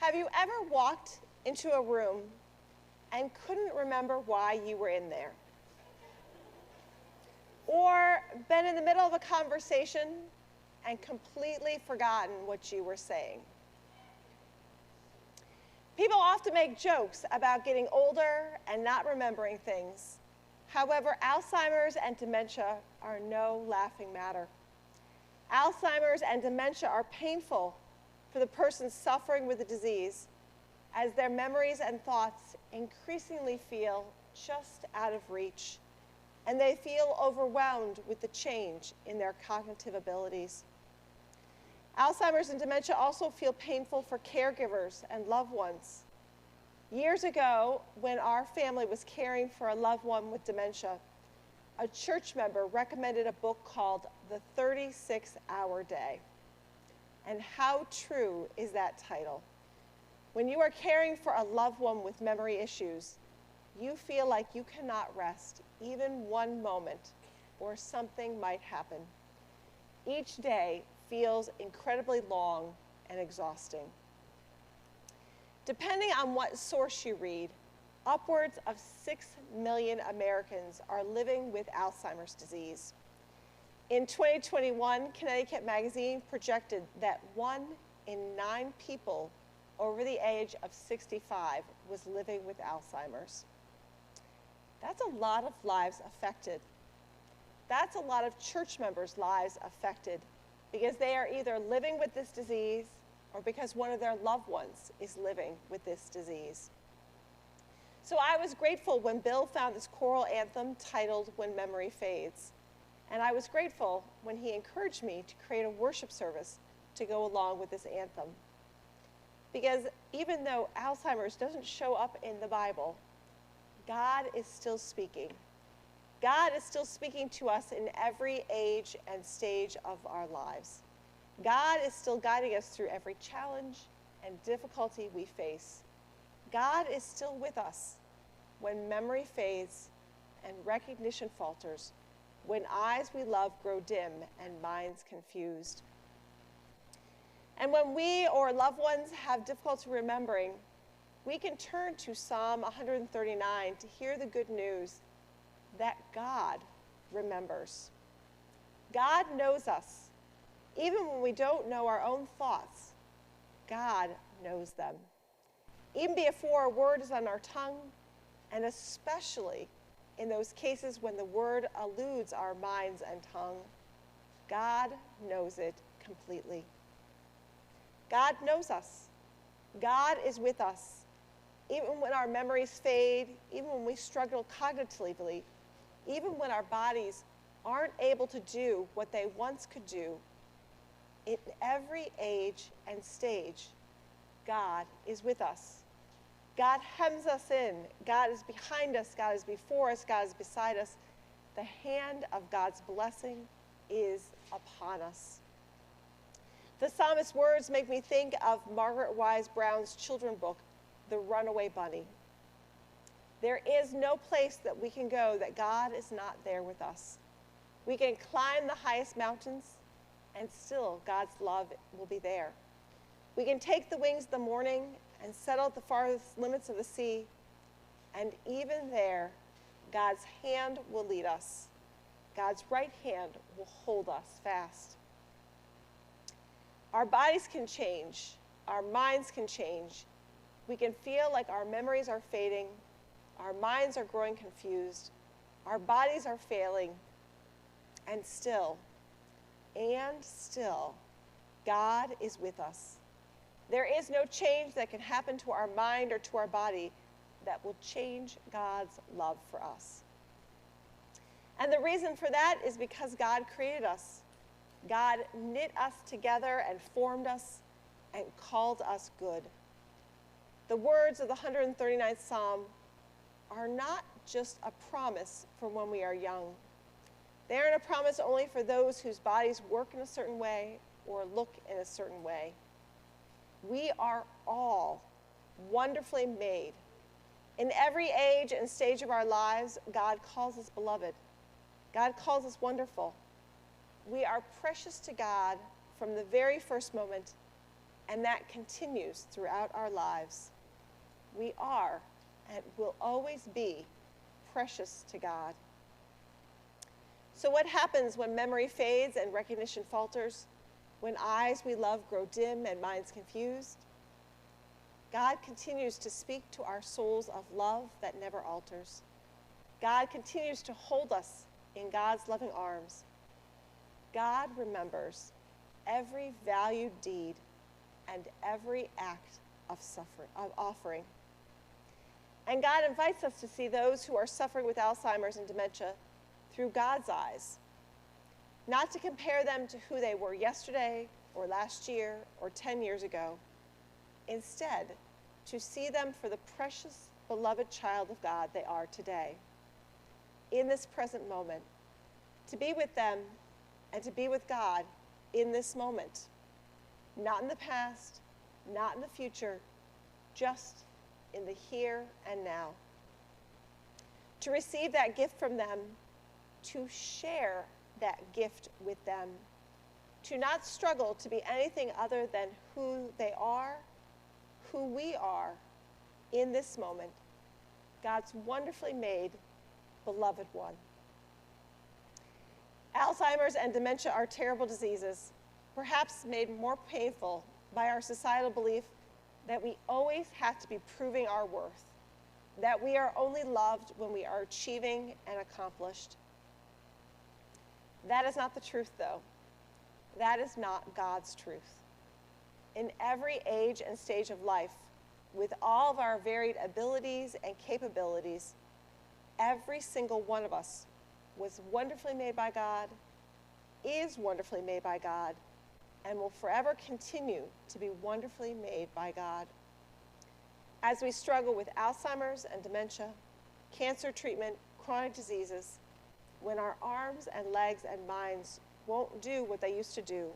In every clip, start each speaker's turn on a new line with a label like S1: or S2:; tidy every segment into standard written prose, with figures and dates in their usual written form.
S1: Have you ever walked into a room and couldn't remember why you were in there? Or been in the middle of a conversation and completely forgotten what you were saying? People often make jokes about getting older and not remembering things. However, Alzheimer's and dementia are no laughing matter. Alzheimer's and dementia are painful for the person suffering with the disease, as their memories and thoughts increasingly feel just out of reach, and they feel overwhelmed with the change in their cognitive abilities. Alzheimer's and dementia also feel painful for caregivers and loved ones. Years ago, when our family was caring for a loved one with dementia, a church member recommended a book called The 36-Hour Day. And how true is that title? When you are caring for a loved one with memory issues, you feel like you cannot rest even one moment, or something might happen. Each day feels incredibly long and exhausting. Depending on what source you read, upwards of 6 million Americans are living with Alzheimer's disease. In 2021, Connecticut Magazine projected that 1 in 9 people over the age of 65 was living with Alzheimer's. That's a lot of lives affected. That's a lot of church members' lives affected, because they are either living with this disease or because one of their loved ones is living with this disease. So I was grateful when Bill found this choral anthem titled When Memory Fades. And I was grateful when he encouraged me to create a worship service to go along with this anthem. Because even though Alzheimer's doesn't show up in the Bible, God is still speaking. God is still speaking to us in every age and stage of our lives. God is still guiding us through every challenge and difficulty we face. God is still with us when memory fades and recognition falters, when eyes we love grow dim and minds confused. And when we or loved ones have difficulty remembering, we can turn to Psalm 139 to hear the good news that God remembers. God knows us. Even when we don't know our own thoughts, God knows them. Even before a word is on our tongue, and especially in those cases when the word eludes our minds and tongue, God knows it completely. God knows us. God is with us. Even when our memories fade, even when we struggle cognitively, even when our bodies aren't able to do what they once could do, in every age and stage, God is with us. God hems us in. God is behind us. God is before us. God is beside us. The hand of God's blessing is upon us. The psalmist's words make me think of Margaret Wise Brown's children's book, The Runaway Bunny. There is no place that we can go that God is not there with us. We can climb the highest mountains, and still God's love will be there. We can take the wings of the morning and settle at the farthest limits of the sea, and even there, God's hand will lead us. God's right hand will hold us fast. Our bodies can change. Our minds can change. We can feel like our memories are fading. Our minds are growing confused. Our bodies are failing. And still, God is with us. There is no change that can happen to our mind or to our body that will change God's love for us. And the reason for that is because God created us. God knit us together and formed us and called us good. The words of the 139th Psalm are not just a promise for when we are young. They aren't a promise only for those whose bodies work in a certain way or look in a certain way. We are all wonderfully made. In every age and stage of our lives, God calls us beloved. God calls us wonderful. We are precious to God from the very first moment, and that continues throughout our lives. We are and will always be precious to God. So what happens when memory fades and recognition falters? When eyes we love grow dim and minds confused? God continues to speak to our souls of love that never alters. God continues to hold us in God's loving arms. God remembers every valued deed and every act of offering. And God invites us to see those who are suffering with Alzheimer's and dementia through God's eyes, not to compare them to who they were yesterday or last year or 10 years ago. Instead, to see them for the precious, beloved child of God they are today, in this present moment, to be with them and to be with God in this moment, not in the past, not in the future, just in the here and now. To receive that gift from them, to share that gift with them, to not struggle to be anything other than who they are, who we are in this moment, God's wonderfully made, beloved one. Alzheimer's and dementia are terrible diseases, perhaps made more painful by our societal belief that we always have to be proving our worth, that we are only loved when we are achieving and accomplished. That is not the truth, though. That is not God's truth. In every age and stage of life, with all of our varied abilities and capabilities, every single one of us was wonderfully made by God, is wonderfully made by God, and will forever continue to be wonderfully made by God. As we struggle with Alzheimer's and dementia, cancer treatment, chronic diseases, when our arms and legs and minds won't do what they used to do,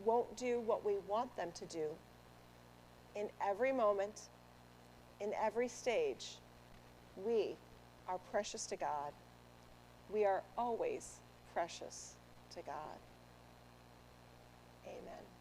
S1: won't do what we want them to do, in every moment, in every stage, we are precious to God. We are always precious to God. Amen.